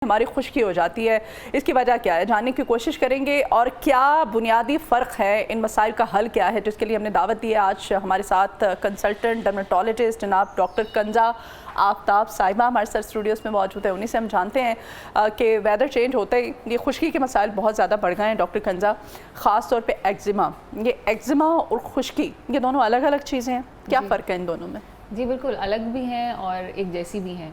हमारी खुश्की हो जाती है, इसकी वजह क्या है जानने की कोशिश करेंगे और क्या बुनियादी फ़र्क है, इन मसाइल का हल क्या है, जिसके लिए हमने दावत दी है। आज हमारे साथ कंसल्टेंट डर्मेटोलॉजिस्ट जनाब डॉक्टर कंजा आफ्ताब साहिबा हमारे साथ स्टूडियोज़ में मौजूद है। उन्हीं से हम जानते हैं कि वेदर चेंज होते ही ये खुश्की के मसाइल बहुत ज़्यादा बढ़ गए हैं। डॉक्टर कंजा, ख़ास तौर पे एक्जिमा, ये एक्जिमा और खुश्की ये दोनों अलग अलग चीज़ें हैं, क्या फ़र्क है इन दोनों में? जी बिल्कुल अलग भी हैं और एक जैसी भी हैं,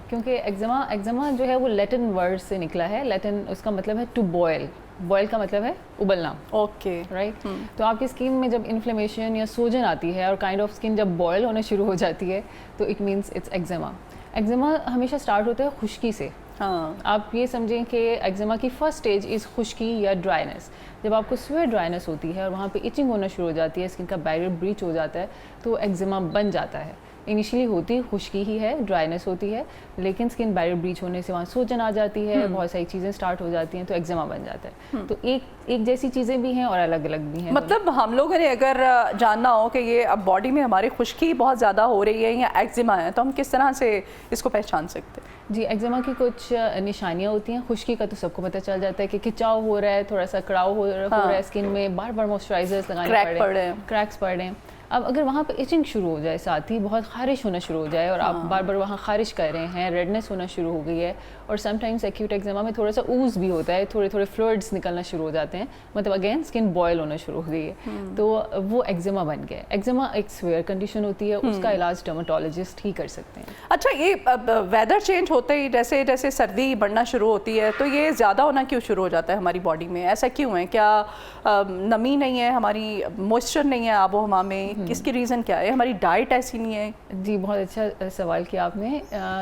क्योंकि एक्जिमा जो है वो लैटिन वर्ड से निकला है। लैटिन उसका मतलब है टू बॉयल, बॉयल का मतलब है उबलना। Okay right. तो आपकी स्किन में जब इन्फ्लेमेशन या सूजन आती है और काइंड ऑफ स्किन जब बॉयल होना शुरू हो जाती है तो it means it's eczema. Eczema हमेशा स्टार्ट होता है खुश्की से। हाँ, आप ये समझें कि एक्जिमा की फर्स्ट स्टेज इज़ खुश्की या ड्राइनेस। जब आपको स्वेट ड्राइनेस होती है और वहाँ पे इचिंग होना शुरू हो जाती है, स्किन का बैरियर ब्रीच हो जाता है, तो एक्जिमा बन जाता है। इनिशियली होती खुश्की ही है, ड्राइनेस होती है, लेकिन स्किन बैरियर ब्रीच होने से वहाँ सूजन आ जाती है, बहुत सारी चीज़ें स्टार्ट हो जाती हैं, तो एक्जिमा बन जाता है। तो एक जैसी चीज़ें भी हैं और अलग अलग भी हैं। मतलब हम लोगों ने अगर जानना हो कि ये अब बॉडी में हमारी खुश्की बहुत ज़्यादा हो रही है या एक्जिमा है, तो हम किस तरह से इसको पहचान सकते हैं? जी, एक्जिमा की कुछ निशानियाँ होती हैं। खुश्की का तो सबको पता चल जाता है कि खिंचाव हो रहा है, थोड़ा सा कड़ाव हो रहा है स्किन में, बार बार मॉइस्चराइजर्स लगाने पड़ रहे हैं, क्रैक्स पड़ रहे हैं। अब अगर वहाँ पे इचिंग शुरू हो जाए, साथ ही बहुत खारिश होना शुरू हो जाए और आप बार बार वहाँ खारिश कर रहे हैं, रेडनेस होना शुरू हो गई है, और समटाइम्स एक्यूट एक्जिमा में थोड़ा सा ऊज भी होता है, थोड़े थोड़े फ्लूइड्स निकलना शुरू हो जाते हैं, मतलब अगेन स्किन बॉयल होना शुरू हो गई है, तो वो एक्जिमा बन गया। एक्जिमा एक स्वेयर कंडीशन होती है, उसका इलाज डर्मेटोलॉजिस्ट ही कर सकते हैं। अच्छा, ये वेदर चेंज होते ही जैसे जैसे सर्दी बढ़ना शुरू होती है तो ये ज़्यादा होना क्यों शुरू हो जाता है हमारी बॉडी में? ऐसा क्यों है? क्या नमी नहीं है, हमारी मॉइस्चर नहीं है आबो हवा में? इसकी रीज़न क्या है? हमारी डाइट ऐसी नहीं है? जी, बहुत अच्छा सवाल किया आपने।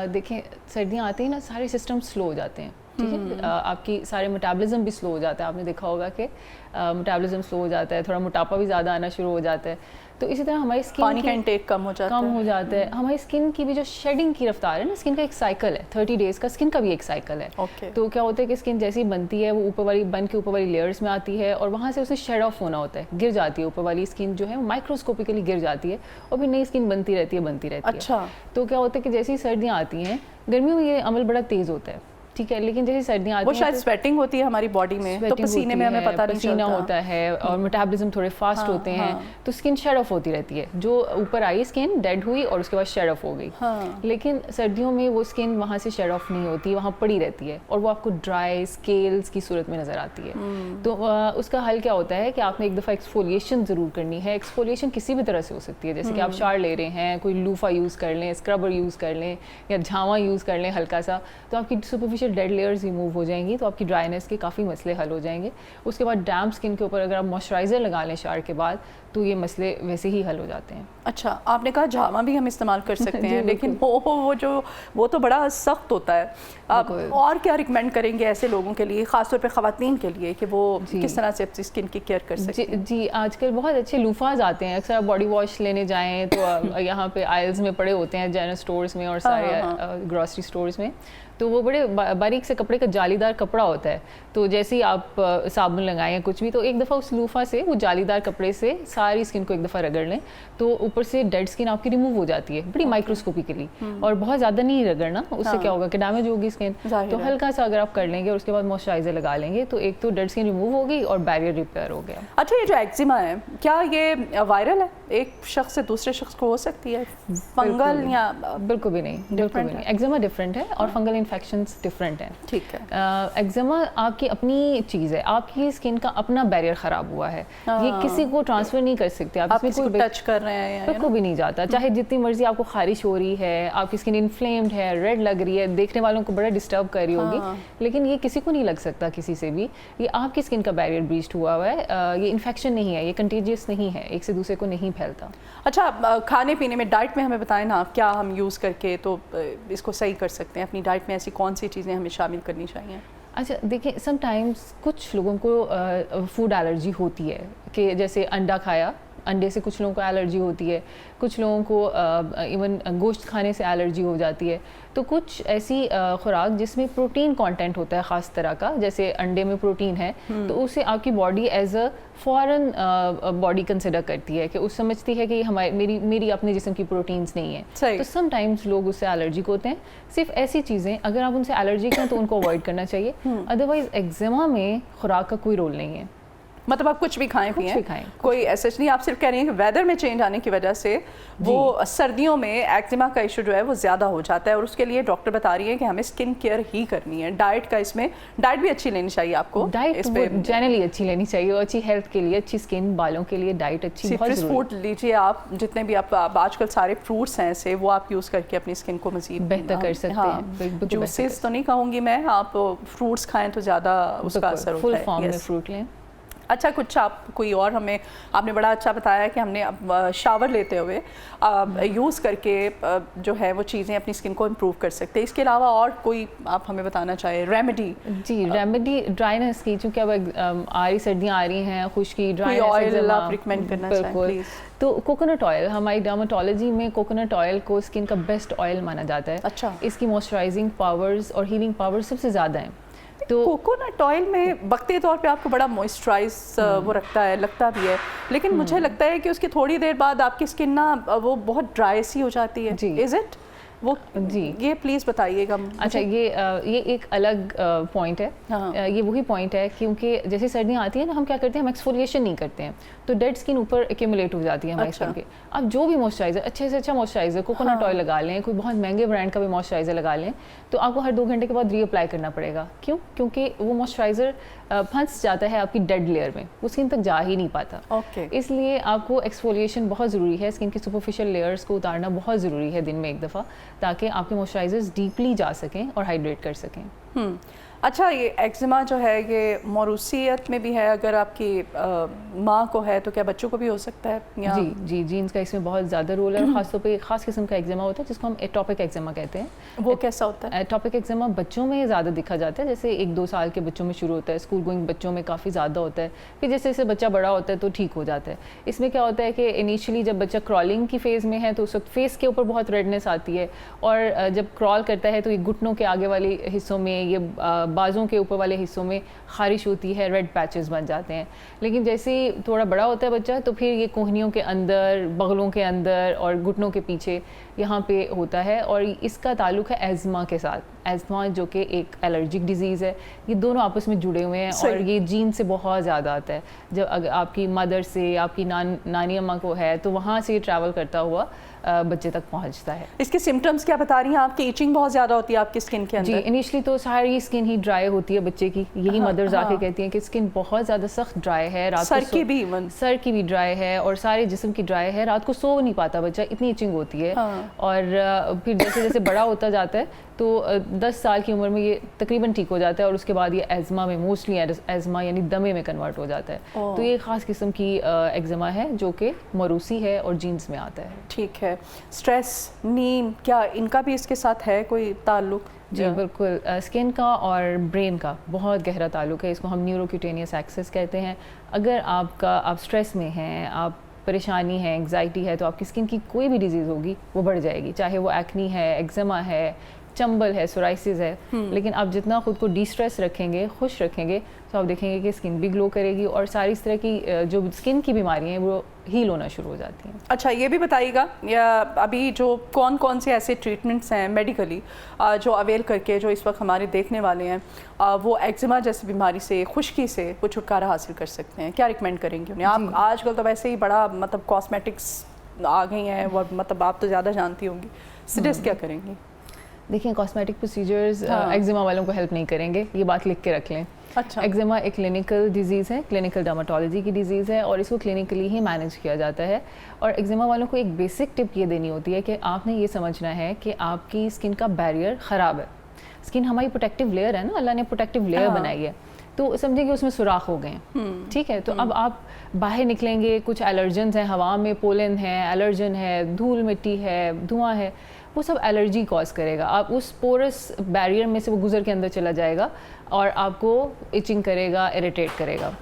देखें, सर्दियाँ आती हैं ना, सारे सिस्टम स्लो हो जाते हैं, ठीक है। आपकी सारे मेटाबॉलिज्म भी स्लो हो जाता है। आपने देखा होगा कि मेटाबॉलिज्म स्लो हो जाता है, थोड़ा मोटापा भी ज़्यादा आना शुरू हो जाता है। तो इसी तरह हमारी स्किन पानी का इंटेक कम हो जाता है। हमारी स्किन की भी जो शेडिंग की रफ्तार है ना, स्किन का एक साइकिल है, 30 डेज़ का स्किन का भी एक साइकिल है। तो क्या होता है कि स्किन जैसी बनती है वो ऊपर वाली बन के ऊपर वाली लेयर्स में आती है और वहाँ से उसे शेड ऑफ होना होता है, गिर जाती है ऊपर वाली स्किन जो है माइक्रोस्कोपिकली गिर जाती है और फिर नई स्किन बनती रहती है। अच्छा। तो क्या होता है कि जैसे ही सर्दियाँ आती हैं, गर्मियों में ये अमल बड़ा तेज़ होता है, ठीक है, लेकिन जैसे सर्दियाँ आती हैं वो शायद स्वेटिंग होती है हमारी बॉडी में, तो पसीने में हमें पता नहीं चलता, पसीना होता है और मेटाबॉलिज्म थोड़े फास्ट होते हैं, तो स्किन शेड ऑफ होती रहती है। जो ऊपर आई स्किन डेड हुई और उसके बाद शेड ऑफ हो गई। लेकिन सर्दियों में वो स्किन वहाँ से शेड ऑफ नहीं होती, वहाँ पड़ी रहती है और वो आपको ड्राई स्केल्स की सूरत में नज़र आती है। तो उसका हल क्या होता है कि आपने एक दफ़ा एक्सफोलिएशन ज़रूर करनी है। एक्सफोलिएशन किसी भी तरह से हो सकती है, जैसे कि आप शावर ले रहे हैं, कोई लूफा यूज़ कर लें, स्क्रबर यूज़ कर लें या झावा यूज़ कर लें हल्का सा, तो आपकी सुपरफिशियल डेड लेयर्स रिमूव हो जाएंगी, तो आपकी ड्राइनेस के काफ़ी मसले हल हो जाएंगे। उसके बाद डैम्प स्किन के ऊपर अगर आप मॉइस्चराइज़र लगा लें शावर के बाद, तो ये मसले वैसे ही हल हो जाते हैं। अच्छा, आपने कहा झामा भी हम इस्तेमाल कर सकते हैं, लेकिन वो तो बड़ा सख्त होता है। आप और क्या रिकमेंड करेंगे ऐसे लोगों के लिए, ख़ासतौर पे ख़वातीन के लिए, कि वो किस तरह से अपनी स्किन की केयर कर सकते हैं? जी, आजकल बहुत अच्छे लूफाज आते हैं। अक्सर आप बॉडी वॉश लेने जाएँ तो यहाँ पे आयल्स में पड़े होते हैं, जनरल स्टोर्स में और सारे ग्रॉसरी स्टोर्स में, तो वो बड़े बारीक से कपड़े का जालीदार कपड़ा होता है। तो जैसे ही आप साबुन लगाएं कुछ भी, तो एक दफ़ा उस लूफा से, वो जालीदार कपड़े से सारी स्किन को एक दफ़ा रगड़ लें, तो ऊपर से डेड स्किन आपकी रिमूव हो जाती है बड़ी माइक्रोस्कोपिकली, और बहुत ज़्यादा नहीं रगड़ना, उससे क्या होगा कि डैमेज होगी स्किन। तो हल्का सा अगर आप कर लेंगे और उसके बाद मॉइस्चराइजर लगा लेंगे, तो एक तो डेड स्किन रिमूव होगी और बैरियर रिपेयर हो गया। अच्छा, ये जो एक्जिमा है, क्या ये वायरल है? एक शख्स से दूसरे शख्स को हो सकती है? फंगल या? बिल्कुल भी नहीं। एक्जिमा डिफरेंट है और फंगल इन्फेक्शंस डिफरेंट हैं। ठीक है। एक्जिमा आपकी अपनी चीज़ है, आपकी स्किन का अपना बैरियर ख़राब हुआ है, ये किसी को ट्रांसफ़र नहीं कर सकते। आप किसी को टच कर रहे हैं, बिल्कुल भी नहीं जाता, चाहे जितनी मर्जी आपको खारिश हो रही है, आपकी स्किन इन्फ्लेम्ड है, रेड लग रही है, देखने वालों को बड़ा डिस्टर्ब कर रही होगी, लेकिन ये किसी को नहीं लग सकता, किसी से भी। ये आपकी स्किन का बैरियर ब्रीच हुआ है, ये इन्फेक्शन नहीं है, ये कंटेजियस नहीं है, एक से दूसरे को नहीं फैलता। अच्छा, खाने पीने में, डाइट में हमें बताएं ना, क्या हम यूज़ करके तो इसको सही कर सकते हैं? अपनी डाइट में ऐसी कौन सी चीज़ें हमें शामिल करनी चाहिए? अच्छा, देखिए, समटाइम्स कुछ लोगों को फूड एलर्जी होती है, कि जैसे अंडा खाया अंडे से कुछ लोगों को एलर्जी होती है, कुछ लोगों को इवन गोश्त खाने से एलर्जी हो जाती है। तो कुछ ऐसी खुराक जिसमें प्रोटीन कंटेंट होता है ख़ास तरह का, जैसे अंडे में प्रोटीन है, तो उसे आपकी body as a foreign body consider करती है कि उस समझती है कि मेरी अपने जिस्म की प्रोटीन्स नहीं है। तो समटाइम्स लोग उससे एलर्जिक होते हैं। सिर्फ ऐसी चीज़ें अगर आप उनसे एलर्जिक हैं तो उनको अवॉइड करना चाहिए, अदरवाइज एक्जिमा में खुराक का कोई रोल नहीं है। मतलब आप कुछ भी खाएं पिएं, कोई ऐसा नहीं। आप सिर्फ कह रही हैं कि वेदर में चेंज आने की वजह से वो सर्दियों में एक्जिमा का इशू जो है वो ज़्यादा हो जाता है, और उसके लिए डॉक्टर बता रही है कि हमें स्किन केयर ही करनी है। डाइट का, इसमें डाइट भी अच्छी लेनी चाहिए आपको। डाइट इस पे जनरली अच्छी लेनी चाहिए, और अच्छी हेल्थ के लिए, अच्छी स्किन, बालों के लिए डाइट अच्छी बहुत ज़रूरी है। फ्रूट लीजिए आप, जितने भी आप आजकल सारे फ्रूट्स हैं ऐसे, वो आप यूज़ करके अपनी स्किन को मज़ीद बेहतर कर सकते हैं। जूसेस तो नहीं कहूँगी मैं, आप फ्रूट्स खाएँ तो ज़्यादा उसका असर होता है। फुल फॉर्म में फ्रूट लें। अच्छा, कुछ आप कोई और हमें, आपने बड़ा अच्छा बताया कि हमने अब शावर लेते हुए यूज़ करके जो है वो चीज़ें अपनी स्किन को इम्प्रूव कर सकते हैं। इसके अलावा और कोई आप हमें बताना चाहें रेमेडी? जी, रेमेडी ड्राइनेस की, चूँकि अब आ रही सर्दियाँ आ रही हैं, खुश्की, ड्राइनेस, ऑयल आप रिकमेंड करना चाहें प्लीज़? तो कोकोनट ऑयल, हमारी डर्मेटोलॉजी में कोकोनट ऑयल को स्किन का बेस्ट ऑयल माना जाता है। अच्छा। इसकी मॉइस्चराइजिंग पावर्स और हीलिंग पावर्स सबसे ज़्यादा हैं। तो कोकोनट ऑयल में वक्ती तौर पे आपको बड़ा मॉइस्चराइज वो रखता है, लगता भी है, लेकिन मुझे लगता है कि उसकी थोड़ी देर बाद आपकी स्किन ना वो बहुत ड्राई सी हो जाती है। इज इट वो? जी, ये प्लीज़ बताइएगा। अच्छा, ये एक अलग पॉइंट है। हाँ। ये वही पॉइंट है, क्योंकि जैसे सर्दियाँ आती हैं ना, हम क्या करते हैं, हम एक्सफोलिएशन नहीं करते हैं, तो डेड स्किन ऊपर एक्यूमुलेट हो जाती है हमारी स्किन पे। आप जो भी मॉइस्चराइज़र, अच्छे से अच्छा मॉइस्चराइज़र, कोकोनट ऑयल लगा लें, कोई बहुत महंगे ब्रांड का भी मॉइस्चराइज़र लगा लें, तो आपको हर 2 घंटे के बाद रीअप्लाई करना पड़ेगा। क्यों? क्योंकि वो मॉइस्चराइज़र फंस जाता है आपकी डेड लेयर में, वो स्किन तक जा ही नहीं पाता। इसलिए आपको एक्सफोलिएशन बहुत ज़रूरी है, स्किन की सुपरफिशियल लेयर्स को उतारना बहुत ज़रूरी है दिन में एक दफ़ा, ताकि आपके मॉइस्चराइजर्स डीपली जा सकें और हाइड्रेट कर सकें। अच्छा, ये एक्जिमा जो है ये मौरूसियत में भी है, अगर आपकी माँ को है तो क्या बच्चों को भी हो सकता है? जी, जीन्स का इसमें बहुत ज़्यादा रोल है। खासतौर पे ख़ास किस्म का एक्जिमा होता है जिसको हम एटॉपिक एक्जिमा कहते हैं। वो कैसा होता है? एटॉपिक एक्जिमा बच्चों में ज़्यादा दिखा जाता है, जैसे 1-2 साल के बच्चों में शुरू होता है, स्कूल गोइंग बच्चों में काफ़ी ज़्यादा होता है, फिर जैसे जैसे बच्चा बड़ा होता है तो ठीक हो जाता है। इसमें क्या होता है कि इनिशियली जब बच्चा क्रॉलिंग की फेज़ में है तो उस वक्त फेस के ऊपर बहुत रेडनेस आती है, और जब क्रॉल करता है तो ये घुटनों के आगे वाले हिस्सों में, ये बाजों के ऊपर हिस्सों में खारिश होती है, रेड पैचेस बन जाते हैं। लेकिन जैसे ही थोड़ा बड़ा होता है बच्चा, तो फिर ये कोहनियों के अंदर, बगलों के अंदर और घुटनों के पीछे यहाँ पे होता है, और इसका ताल्लुक है एज़मा के साथ। एज़मा जो कि एक एलर्जिक डिजीज़ है, ये दोनों आपस में जुड़े हुए हैं, और ये जीन से बहुत ज़्यादा आता है। जब अगर आपकी मदर से, आपकी नानी अम्मा को है, तो वहाँ से ये ट्रैवल करता हुआ बच्चे तक पहुंचता है। इसके सिम्टम्स क्या बता रही हैं? आपकी इचिंग बहुत ज़्यादा होती है आपकी स्किन के अंदर? जी, इनिशियली तो सारी स्किन ही ड्राई होती है बच्चे की, यही मदर्स आके कहती हैं कि स्किन बहुत ज़्यादा सख्त ड्राई है, रात सर की भी, सर की भी ड्राई है और सारे जिस्म की ड्राई है, रात को सो नहीं पाता बच्चा, इतनी इचिंग होती है। और फिर जैसे जैसे बड़ा होता जाता है तो 10 साल की उम्र में ये तकरीबन ठीक हो जाता है, और उसके बाद ये एज़मा में, मोस्टली एज़मा यानी दमे में कन्वर्ट हो जाता है। तो ये ख़ास किस्म की एक्जिमा है जो कि मौरूसी है और जीन्स में आता है। ठीक है। स्ट्रेस, नींद, क्या इनका भी इसके साथ है कोई ताल्लुक? जी बिल्कुल, स्किन का और ब्रेन का बहुत गहरा ताल्लुक है, इसको हम न्यूरोक्यूटेनियस एक्सेस कहते हैं। अगर आप स्ट्रेस में हैं, आप परेशानी है, एंग्जाइटी है, तो आपकी स्किन की कोई भी डिजीज़ होगी वो बढ़ जाएगी, चाहे वो एक्नी है, एक्जिमा है, चंबल है, सोराइसिस है। लेकिन आप जितना खुद को डिस्ट्रेस रखेंगे, खुश रखेंगे, तो आप देखेंगे कि स्किन भी ग्लो करेगी और सारी इस तरह की जो स्किन की बीमारियां हैं वो हील होना शुरू हो जाती हैं। अच्छा, ये भी बताइएगा, या अभी जो कौन कौन से ऐसे ट्रीटमेंट्स हैं मेडिकली जो अवेल करके, जो इस वक्त हमारे देखने वाले हैं, वो एक्जिमा जैसी बीमारी से, खुश्की से वो छुटकारा हासिल कर सकते हैं? क्या रिकमेंड करेंगे उन्हें? आप आजकल तो वैसे ही बड़ा मतलब कॉस्मेटिक्स आ गई हैं, वो मतलब आप तो ज़्यादा जानती होंगी, सजेस्ट क्या करेंगी? देखिए, कॉस्मेटिक प्रोसीजर्स एक्जिमा वालों को हेल्प नहीं करेंगे, ये बात लिख के रख लें। अच्छा। एक्जिमा एक क्लिनिकल डिजीज़ है, क्लिनिकल डर्मेटोलॉजी की डिजीज़ है, और इसको क्लिनिकली ही मैनेज किया जाता है। और एक्जिमा वालों को एक बेसिक टिप ये देनी होती है कि आपने ये समझना है कि आपकी स्किन का बैरियर ख़राब है। स्किन हमारी प्रोटेक्टिव लेयर है ना, अल्लाह ने प्रोटेक्टिव लेयर बनाई है, तो समझें कि उसमें सुराख हो गए हैं। ठीक है, तो अब आप बाहर निकलेंगे, कुछ एलर्जेंस हैं, हवा में पोलन है, एलर्जन है, धूल मिट्टी है, धुआं है, वो सब एलर्जी कॉज करेगा। आप उस पोरस बैरियर में से वो गुजर के अंदर चला जाएगा और आपको इचिंग करेगा, इरिटेट करेगा।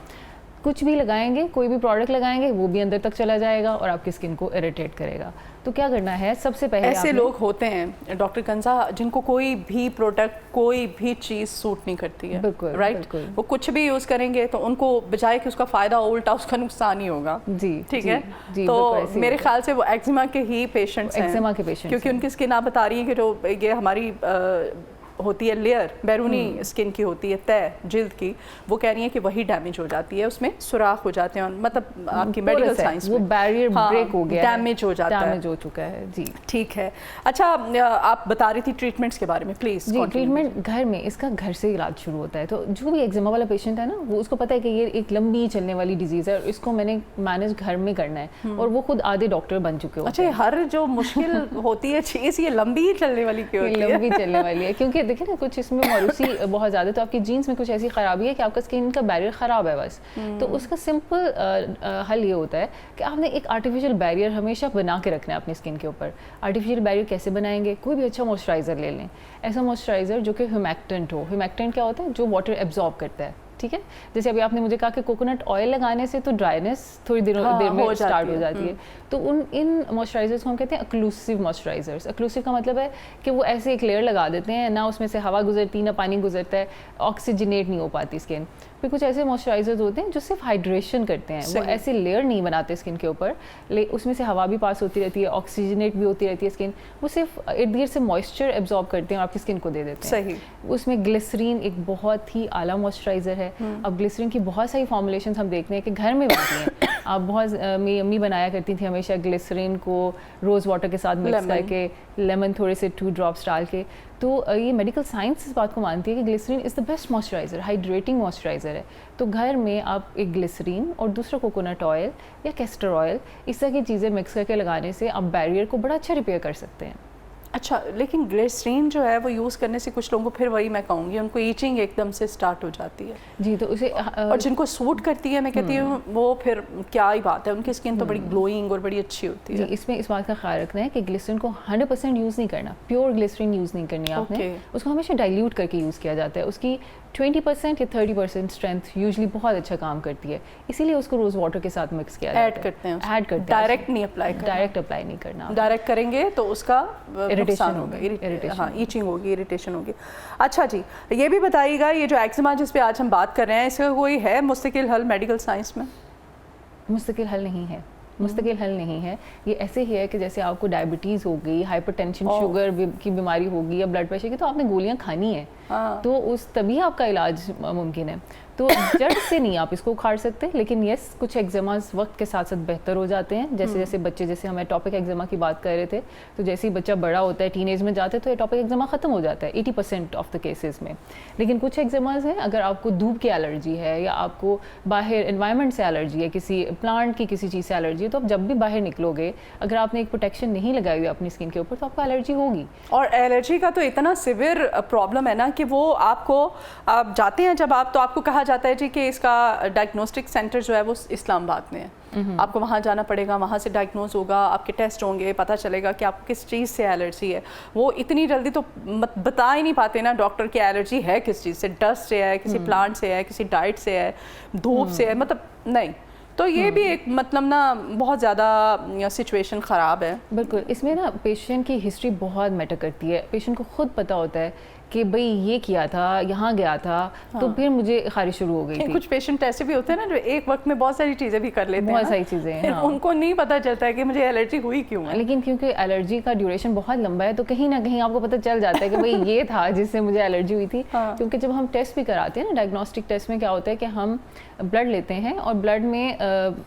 कुछ भी लगाएंगे, कोई भी प्रोडक्ट लगाएंगे, वो भी अंदर तक चला जाएगा और आपकी स्किन को इरिटेट करेगा। तो क्या करना है, सबसे पहले ऐसे लोग होते हैं डॉक्टर कंजा जिनको कोई भी प्रोडक्ट, कोई भी चीज़ सूट नहीं करती है, बिल्कुल, राइट? बिल्कुल। वो कुछ भी यूज़ करेंगे तो उनको बजाय कि उसका फ़ायदा हो, उल्टा उसका नुकसान ही होगा। जी, ठीक जी, है जी, तो मेरे ख्याल से वो एक्जिमा के ही पेशेंट्स हैं, एक्जिमा के पेशेंट्स, क्योंकि उनकी स्किन आप बता रही हैं कि जो ये हमारी होती है लेयर, बैरूनी स्किन की होती है तय जिल्द की, वो कह रही है कि वही डैमेज हो जाती है, उसमें सुराख हो जाते हैं, मतलब आपकी मेडिकल साइंस वो बैरियर ब्रेक हो गया, डैमेज हो जाता है, डैमेज हो चुका है। जी ठीक है। अच्छा, आप बता रही थी ट्रीटमेंट्स के बारे में, प्लीज। जी, ट्रीटमेंट घर में, इसका घर से इलाज शुरू होता है। तो जो भी एक्जिमा वाला पेशेंट है ना, वो उसको पता है कि ये एक लंबी चलने वाली डिजीज है और इसको मैंने मैनेज घर में करना है, और वो खुद आधे डॉक्टर बन चुके होते हैं। अच्छा, हर जो मुश्किल होती है चीज़ ये लंबी ही चलने वाली क्यों होती है? लंबी चलने वाली है क्योंकि देखिए ना, कुछ इसमें मरूसी बहुत ज़्यादा, तो आपकी जीन्स में कुछ ऐसी खराबी है कि आपका स्किन का बैरियर ख़राब है बस। तो उसका सिंपल हल ये होता है कि आपने एक आर्टिफिशियल बैरियर हमेशा बना के रखना है अपनी स्किन के ऊपर। आर्टिफिशियल बैरियर कैसे बनाएंगे? कोई भी अच्छा मॉइस्चराइज़र ले लें, ऐसा मॉइस्चराइज़र जो कि ह्यूमेक्टेंट हो। ह्यूमेक्टेंट क्या होता है? जो वाटर एब्जॉर्ब करता है, ठीक है? जैसे अभी आपने मुझे कहा कि कोकोनट ऑयल लगाने से तो ड्राइनेस थोड़ी देर में स्टार्ट हो जाती है। तो इन मॉइस्चराइजर्स को हम कहते हैं अक्लूसिव मॉइस्चराइजर्स। अक्लूसिव का मतलब है कि वो ऐसे एक लेयर लगा देते हैं, ना उसमें से हवा गुजरती, ना पानी गुजरता है, ऑक्सीजनेट नहीं हो पाती स्किन। फिर कुछ ऐसे मॉइस्चराइजर्स होते हैं जो सिर्फ हाइड्रेशन करते हैं, वो ऐसे लेयर नहीं बनाते स्किन के ऊपर, उसमें से हवा भी पास होती रहती है, ऑक्सीजनेट भी होती रहती है स्किन, वो सिर्फ इर्द गिर्द से मॉइस्चर एब्जॉर्ब करते हैं और आपकी स्किन को दे देते हैं। सही। उसमें ग्लिसरीन एक बहुत ही आला मॉइस्चराइजर है। अब ग्लिसरीन की बहुत सारी फॉर्मुलेशंस हम देखते हैं कि घर में बनती हैं। आप बहुत मेरी अम्मी बनाया करती थी हमेशा ग्लिसरीन को रोज़ वाटर के साथ मिक्स करके, लेमन थोड़े से 2 ड्रॉप्स डाल के। तो ये मेडिकल साइंस इस बात को मानती है कि glycerine is the best moisturiser, hydrating moisturiser है। तो घर में आप एक ग्लिसरीन और दूसरा कोकोनट ऑयल या कैस्टर ऑयल, इस तरह की चीज़ें मिक्स करके लगाने से आप बैरियर को बड़ा अच्छा रिपेयर कर सकते हैं। अच्छा, लेकिन ग्लिसरीन जो है वो यूज़ करने से कुछ लोगों को, फिर वही मैं कहूँगी, उनको ईचिंग एकदम से स्टार्ट हो जाती है। जी, तो उसे और जिनको सूट करती है, मैं कहती हूँ वो फिर क्या ही बात है, उनकी स्किन तो बड़ी ग्लोइंग और बड़ी अच्छी होती है। इसमें इस बात का ख्याल रखना है कि ग्लिसरीन को 100% यूज़ नहीं करना, प्योर ग्लिसरीन यूज़ नहीं करनी आपने। उसको हमेशा डाइल्यूट करके यूज़ किया जाता है। उसकी 20% या 30% स्ट्रेंथ यूजली बहुत अच्छा काम करती है, इसीलिए उसको रोज़ वाटर के साथ मिक्स किया जाता है। ऐड करते हैं, डायरेक्ट नहीं अप्लाई करना। डायरेक्ट अप्लाई नहीं करना। डायरेक्ट करेंगे तो उसका इरिटेशन होगा, हाँ, ईचिंग होगी, इरिटेशन होगी। अच्छा जी, ये भी बताइएगा, ये जो एक्जिमा जिस पे आज हम बात कर रहे हैं, इसका कोई है मुस्तकिल हल मेडिकल साइंस में? मुस्तकिल हल नहीं है, मुस्तकिल हल नहीं है। ये ऐसे ही है कि जैसे आपको डायबिटीज़ हो गई, हाइपरटेंशन, शुगर की बीमारी होगी या ब्लड प्रेशर की, तो आपने गोलियां खानी है। तो उस तभी आपका इलाज मुमकिन है। तो जड़ से नहीं आप इसको उखाड़ सकते, लेकिन यस, कुछ एक्जिमास वक्त के साथ साथ बेहतर हो जाते हैं। जैसे जैसे बच्चे, जैसे हम एटॉपिक एक्जिमा की बात कर रहे थे, तो जैसे ही बच्चा बड़ा होता है, टीनेज में जाते हैं, तो एटॉपिक एक्जिमा ख़त्म हो जाता है 80% ऑफ द केसेस में। लेकिन कुछ एक्जिमास हैं, अगर आपको धूप की एलर्जी है या आपको बाहर एनवायरनमेंट से एलर्जी है, किसी प्लांट की किसी चीज़ से एलर्जी है, तो आप जब भी बाहर निकलोगे, अगर आपने एक प्रोटेक्शन नहीं लगाई हुई अपनी स्किन के ऊपर, तो आपको एलर्जी होगी। और एलर्जी का तो इतना सिवियर प्रॉब्लम है ना कि वो आप जाते हैं जब आप, तो आपको कहा जाता है जी कि इसका डायग्नोस्टिक सेंटर जो है वो इस्लामाबाद में है। आपको वहाँ जाना पड़ेगा, वहाँ से डायग्नोज होगा, आपके टेस्ट होंगे, पता चलेगा कि आपको किस चीज़ से एलर्जी है। वो इतनी जल्दी तो बता ही नहीं पाते ना डॉक्टर की एलर्जी है किस चीज़ से, डस्ट से है, किसी प्लांट से है, किसी डाइट से है, धूप से है, मतलब नहीं। तो ये भी एक मतलब ना बहुत ज़्यादा सिचुएशन ख़राब है। बिल्कुल, इसमें ना पेशेंट की हिस्ट्री बहुत मैटर करती है। पेशेंट को खुद पता होता है कि भाई ये किया था, यहाँ गया था, तो फिर मुझे खारिश शुरू हो गई थी। कुछ पेशेंट ऐसे भी होते हैं ना जो एक वक्त में बहुत सारी चीज़ें भी कर लेते हैं, बहुत सारी चीज़ें, हाँ। उनको नहीं पता चलता है कि मुझे एलर्जी हुई क्यों है। लेकिन क्योंकि एलर्जी का ड्यूरेशन बहुत लंबा है, तो कहीं ना कहीं आपको पता चल जाता है कि भाई ये था जिससे मुझे एलर्जी हुई थी। क्योंकि जब हम टेस्ट भी कराते हैं ना, डायग्नोस्टिक टेस्ट में क्या होता है कि हम ब्लड लेते हैं और ब्लड में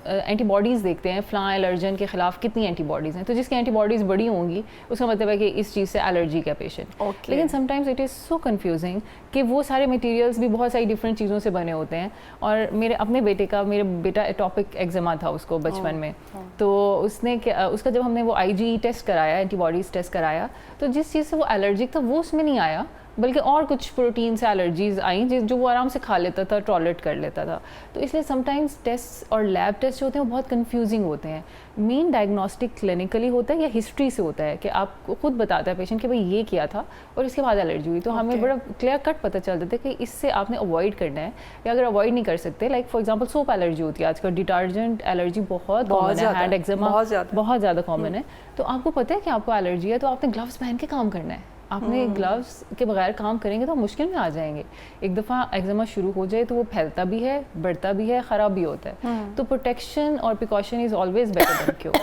एंटीबॉडीज़ देखते हैं, फ्ला एलर्जन के खिलाफ कितनी एंटीबॉडीज़ हैं। तो जिसकी एंटीबॉडीज़ बड़ी होंगी उसका मतलब है कि इस चीज़ से एलर्जी का पेशेंट। लेकिन sometimes it is so confusing कि वो सारे मटेरियल्स भी बहुत सारी डिफरेंट चीज़ों से बने होते हैं। और मेरे अपने मेरा बेटा एटॉपिक एक्जिमा था उसको बचपन में, तो उसका जब हमने वो IgE टेस्ट कराया, एंटीबॉडीज़ टेस्ट कराया, तो जिस चीज़ से वो एलर्जिक था वो उसमें नहीं आया, बल्कि और कुछ प्रोटीन से एलर्जीज आई जो वो आराम से खा लेता था, टॉलरेट कर लेता था। तो इसलिए समटाइम्स टेस्ट और लैब टेस्ट जो होते हैं वो बहुत कंफ्यूजिंग होते हैं। मेन डायग्नोस्टिक क्लिनिकली होता है या हिस्ट्री से होता है कि आपको खुद बताता है पेशेंट कि भाई ये किया था और इसके बाद एलर्जी हुई, तो हमें बड़ा क्लियर कट पता चल जाता है कि इससे आपने अवॉइड करना है। या अगर अवॉइड नहीं कर सकते, like for example soap allergy होती है आजकल, डिटर्जेंट एलर्जी बहुत कॉमन है, हैंड एक्जिमा बहुत ज़्यादा कॉमन है, तो आपको पता है कि आपको एलर्जी है तो आपने ग्लव्स पहन के काम करना है। आपने ग्लव्स के बगैर काम करेंगे तो मुश्किल में आ जाएंगे। एक दफ़ा एक्जिमा शुरू हो जाए तो वो फैलता भी है, बढ़ता भी है, ख़राब भी होता है। तो प्रोटेक्शन और precaution is always better than cure.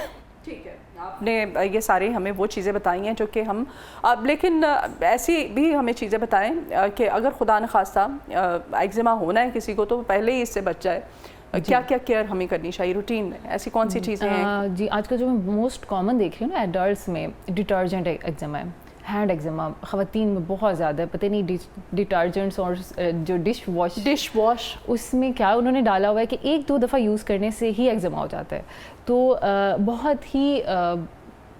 ठीक है, आपने ये सारे हमें वो चीज़ें बताई हैं जो कि हम अब, लेकिन ऐसी भी हमें चीज़ें बताएं कि अगर खुदा न खास्ता एक्जिमा होना है किसी को तो पहले ही इससे बच जाए, क्या क्या केयर हमें करनी चाहिए रूटीन में, ऐसी कौन सी चीज़ें हैं? जी, आजकल जो मैं मोस्ट कॉमन देख रही हूँ ना एडल्ट्स में, डिटर्जेंट एक्जिमा है, हैंड एक्जिमा ख़वातीन में बहुत ज़्यादा है। पता नहीं डिटर्जेंट्स और जो डिश वॉश उसमें क्या उन्होंने डाला हुआ है कि 1-2 दफ़ा यूज़ करने से ही एक्जिमा हो जाता है। तो बहुत ही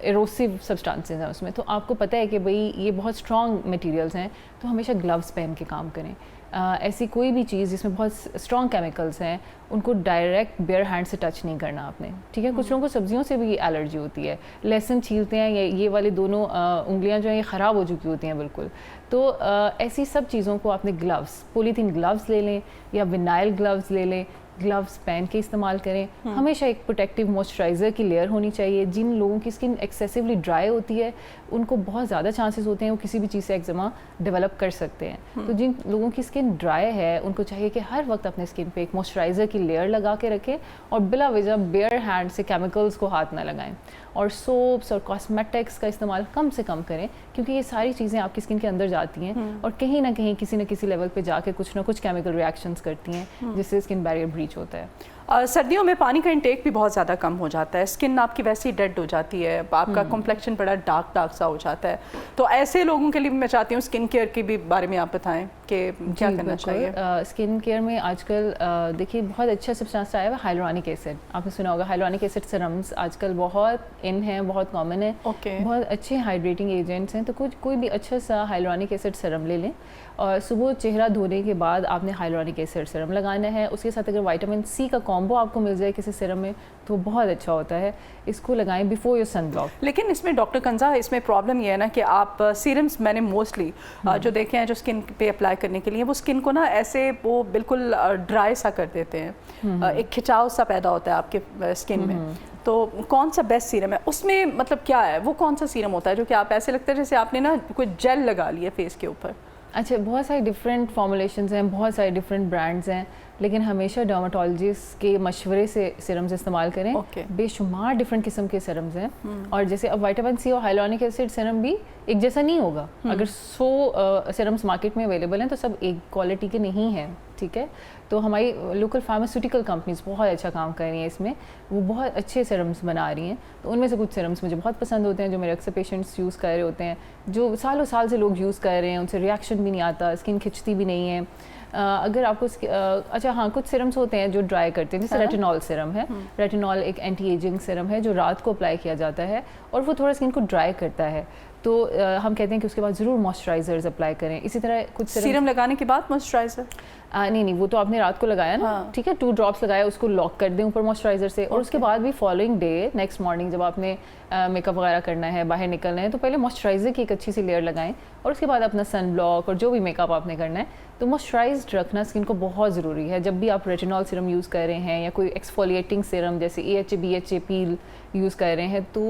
एरोसिव सब्सटेंसेस हैं उसमें, तो आपको पता है कि भाई ये बहुत स्ट्रॉन्ग मटेरियल्स हैं, तो हमेशा ग्लव्स पहन के काम करें। ऐसी कोई भी चीज़ जिसमें बहुत स्ट्रॉन्ग केमिकल्स हैं उनको डायरेक्ट बेयर हैंड से टच नहीं करना आपने, ठीक है। कुछ लोगों को सब्जियों से भी एलर्जी होती है, लहसुन छीलते हैं ये वाली दोनों उंगलियां जो हैं ये ख़राब हो चुकी होती हैं बिल्कुल। तो ऐसी सब चीज़ों को आपने ग्लव्स, पॉलीथीन ग्लव्स ले लें या विनाइल ग्लव्स ले लें, ग्लव्स पहन के इस्तेमाल करें। हमेशा एक प्रोटेक्टिव मॉइस्चराइज़र की लेयर होनी चाहिए। जिन लोगों की स्किन एक्सेसिवली ड्राई होती है उनको बहुत ज़्यादा चांसेस होते हैं वो किसी भी चीज़ से एक्जिमा डेवलप कर सकते हैं। तो जिन लोगों की स्किन ड्राई है उनको चाहिए कि हर वक्त अपने स्किन पे एक मॉइस्चराइज़र की लेयर लगा के रखें और बिला वजह बेयर हैंड से केमिकल्स को हाथ ना लगाएं, और सोप्स और कॉस्मेटिक्स का इस्तेमाल कम से कम करें, क्योंकि ये सारी चीज़ें आपकी स्किन के अंदर जाती हैं और कहीं ना कहीं किसी न किसी लेवल पे जाके कुछ ना कुछ केमिकल रिएक्शंस करती हैं जिससे स्किन बैरियर ब्रीच होता है। सर्दियों में पानी का इंटेक भी बहुत ज़्यादा कम हो जाता है, स्किन आपकी वैसे ही डेड हो जाती है, आपका कॉम्प्लेक्शन बड़ा डार्क सा हो जाता है। तो ऐसे लोगों के लिए मैं चाहती हूँ स्किन केयर के भी बारे में आप बताएं कि क्या करना चाहिए। स्किन केयर में आजकल देखिए बहुत अच्छा सब्सटेंस आया है हाइलुरोनिक एसिड, आपने सुना होगा। हाइलुरोनिक एसिड सीरम्स आजकल बहुत इन हैं, बहुत कॉमन है, बहुत अच्छे हाइड्रेटिंग एजेंट्स हैं। तो कोई भी अच्छा सा हाइलुरोनिक एसिड सीरम ले लें और सुबह चेहरा धोने के बाद आपने हाइलुरोनिक एसिड सीरम लगाना है। उसके साथ अगर विटामिन सी का कॉम्बो आपको मिल जाए किसी सीरम में तो बहुत अच्छा होता है, इसको लगाएं बिफोर योर सन ब्लॉक। लेकिन इसमें डॉक्टर कंजा, इसमें प्रॉब्लम ये है ना कि आप सीरम्स मैंने मोस्टली जो देखे हैं जो स्किन पे अप्लाई करने के लिए, वो स्किन को ना ऐसे वो बिल्कुल ड्राई सा कर देते हैं, एक खिंचाव सा पैदा होता है आपके स्किन में। तो कौन सा बेस्ट सीरम है उसमें, मतलब क्या है वो, कौन सा सीरम होता है जो कि आप ऐसे लगता है जैसे आपने ना कोई जेल लगा लिया फेस के ऊपर? अच्छा, बहुत सारे डिफरेंट फॉर्मुलेशंस हैं, बहुत सारे डिफरेंट ब्रांड्स हैं, लेकिन हमेशा डर्माटोलॉजिस्ट के मशवरे से सीरम्स इस्तेमाल करें। बेशुमार डिफरेंट किस्म के सीरम्स हैं और जैसे अब विटामिन सी और हाइलुरोनिक एसिड सीरम भी एक जैसा नहीं होगा। अगर 100 सीरम्स मार्केट में अवेलेबल हैं तो सब एक क्वालिटी के नहीं हैं, ठीक है। तो हमारी लोकल फार्मास्यूटिकल कंपनीज बहुत अच्छा काम कर रही हैं इसमें, वो बहुत अच्छे सीरम्स बना रही हैं। तो उनमें से कुछ सीरम्स मुझे बहुत पसंद होते हैं जो मेरे अक्सर पेशेंट्स यूज़ कर रहे होते हैं, जो सालों साल से लोग यूज़ कर रहे हैं, उनसे रिएक्शन भी नहीं आता, स्किन खिंचती भी नहीं है। अगर आपको अच्छा हाँ, कुछ सीरम्स होते हैं जो ड्राई करते हैं, जैसे रेटिनॉल सीरम है। रेटिनॉल एक एंटी एजिंग सीरम है जो रात को अप्लाई किया जाता है और वो थोड़ा स्किन को ड्राई करता है। तो हम कहते हैं कि उसके बाद ज़रूर मॉइस्चराइजर्स अप्लाई करें। इसी तरह कुछ सीरम लगाने के बाद मॉइस्चराइजर नहीं, वो तो आपने रात को लगाया ना, ठीक है, 2 ड्रॉप्स लगाया, उसको लॉक कर दें ऊपर मॉइस्चराइजर से, और उसके बाद भी फॉलोइंग डे नेक्स्ट मॉर्निंग जब आपने मेकअप वगैरह करना है, बाहर निकलना है, तो पहले मॉइस्चराइजर की एक अच्छी सी लेयर लगाएं और उसके बाद अपना सन ब्लॉक और जो भी मेकअप आपने करना है। तो मॉइस्चराइज्ड रखना स्किन को बहुत ज़रूरी है। जब भी आप रेटिनॉल सीरम यूज़ कर रहे हैं या कोई एक्सफोलिएटिंग सीरम जैसे AHA BHA पील यूज़ कर रहे हैं, तो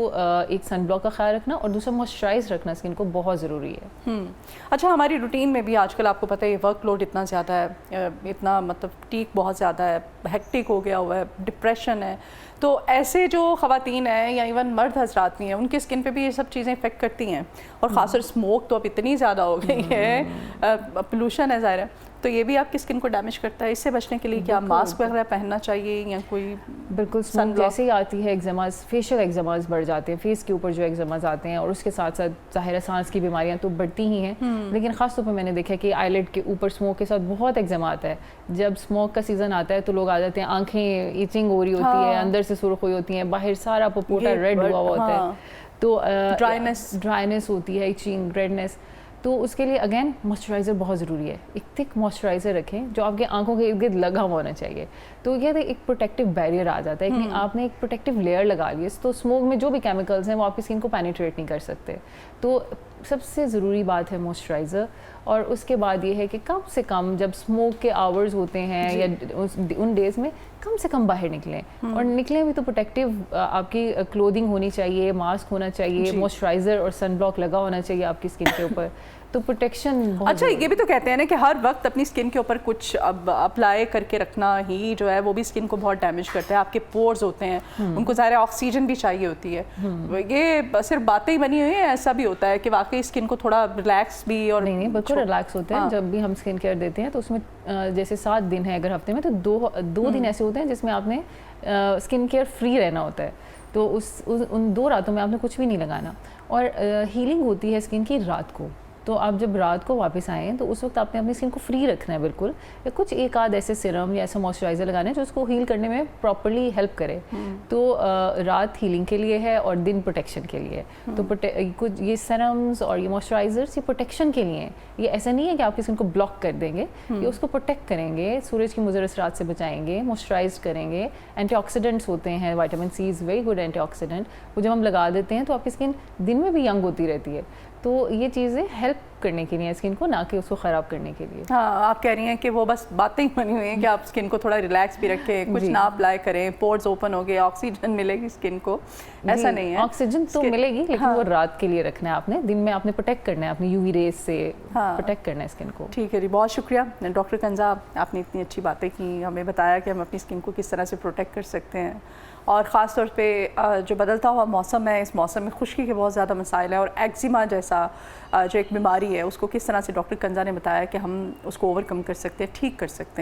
एक सन ब्लॉक का ख्याल रखना और दूसरा मॉइस्चराइज रखना स्किन को बहुत ज़रूरी है। अच्छा, हमारी रूटीन में भी आजकल आपको पता है वर्कलोड इतना ज़्यादा है, इतना मतलब टीक बहुत ज़्यादा है, हेक्टिक हो गया हुआ है, डिप्रेशन है, तो ऐसे जो ख़वातीन हैं या इवन मर्द हजरात भी हैं उनकी स्किन पे भी ये सब चीज़ें इफेक्ट करती हैं। और ख़ासकर स्मोक तो अब इतनी ज़्यादा हो गई है, पोल्यूशन है ज़ाहिर है, तो ये भी आपकी स्किन को डैमेज करता है। इससे बचने के लिए क्या मास्क वगैरह पहनना चाहिए या कोई? बिल्कुल, स्मोक जैसे ही आती है एक्जिमास, फेशियल एक्जिमास बढ़ जाते हैं, फेस के ऊपर जो एक्जिमास आते हैं, और उसके साथ साथ ज़ाहिर है सांस की बीमारियां तो बढ़ती ही हैं, लेकिन ख़ास तौर पर मैंने देखा कि आईलेट के ऊपर स्मोक के साथ बहुत एक्जिमा आता है। जब स्मोक का सीज़न आता है तो लोग आ जाते हैं, आँखें इचिंग हो रही होती है, अंदर से सुर्ख हुई होती हैं, बाहर सारा पपोटा रेड हुआ होता है, तो ड्राइनेस होती है, इचिंग, रेडनेस। तो उसके लिए अगेन मॉइस्चराइज़र बहुत ज़रूरी है। एक थिक मॉइस्चराइज़र रखें जो आपके आंखों के इर्द गिर्द लगा हुआ होना चाहिए। तो ये एक प्रोटेक्टिव बैरियर आ जाता है कि आपने एक प्रोटेक्टिव लेयर लगा ली है, तो स्मोक में जो भी केमिकल्स हैं वो आपकी स्किन को पेनिट्रेट नहीं कर सकते। तो सबसे ज़रूरी बात है मॉइस्चराइज़र। और उसके बाद ये है कि कम से कम जब स्मोक के आवर्स होते हैं या उन डेज़ में कम से कम बाहर निकलें, और निकलें भी तो प्रोटेक्टिव आपकी क्लोथिंग होनी चाहिए, मास्क होना चाहिए, मॉइस्चराइज़र और सनब्लॉक लगा होना चाहिए आपकी स्किन के ऊपर। तो प्रोटेक्शन बहुत अच्छा, ये भी तो कहते हैं ना कि हर वक्त अपनी स्किन के ऊपर कुछ अब अप्लाई करके रखना ही जो है वो भी स्किन को बहुत डैमेज करता है। आपके पोर्स होते हैं, उनको ज़ाहिर ऑक्सीजन भी चाहिए होती है। ये सिर्फ बातें ही बनी हुई हैं, ऐसा भी होता है कि वाकई स्किन को थोड़ा रिलैक्स भी और नहीं बिल्कुल रिलैक्स होते हैं। जब भी हम स्किन केयर देते हैं तो उसमें जैसे 7 दिन है अगर हफ्ते में, तो दो दिन ऐसे होते हैं जिसमें आपने स्किन केयर फ्री रहना होता है। तो उन 2 रातों में आपने कुछ भी नहीं लगाना। और हीलिंग होती है स्किन की रात को। तो आप जब रात को वापस आएँ तो उस वक्त आपने अपनी स्किन को फ्री रखना है बिल्कुल, या कुछ एक आध ऐसे सीरम या ऐसा मॉइस्चराइज़र लगाना है जो उसको हील करने में प्रॉपर्ली हेल्प करे। तो रात हीलिंग के लिए है और दिन प्रोटेक्शन के लिए। तो कुछ ये सीरम्स और ये मॉइस्चराइज़र्स ये प्रोटेक्शन के लिए हैं। ये ऐसा नहीं है कि आपकी स्किन को ब्लॉक कर देंगे, ये उसको प्रोटेक्ट करेंगे, सूरज की मुज़र असरात से बचाएंगे, मॉइस्चराइज करेंगे। एंटीऑक्सीडेंट्स होते हैं, vitamin C is very good antioxidant, वो जब हम लगा देते हैं तो आपकी स्किन दिन में भी यंग होती रहती है। तो ये चीज़ें हेल्प करने के लिए स्किन को, ना कि उसको ख़राब करने के लिए। हाँ, आप कह रही हैं कि वो बस बातें ही बनी हुई हैं कि आप स्किन को थोड़ा रिलैक्स भी रखें, कुछ ना अप्लाई करें, पोर्स ओपन हो गए, ऑक्सीजन मिलेगी स्किन को, ऐसा नहीं है। ऑक्सीजन तो मिलेगी, लेकिन वो रात के लिए रखना है आपने, दिन में आपने प्रोटेक्ट करना है, अपनी यूवी रेज से प्रोटेक्ट करना है स्किन को। ठीक है जी, बहुत शुक्रिया डॉक्टर कंजा, आपने इतनी अच्छी बातें की, हमें बताया कि हम अपनी स्किन को किस तरह से प्रोटेक्ट कर सकते हैं। और ख़ास तौर पे जो बदलता हुआ मौसम है, इस मौसम में खुश्की के बहुत ज़्यादा मसाइल है, और एक्जिमा जैसा जो एक बीमारी है उसको किस तरह से डॉक्टर कंजा ने बताया कि हम उसको ओवरकम कर सकते हैं, ठीक कर सकते हैं।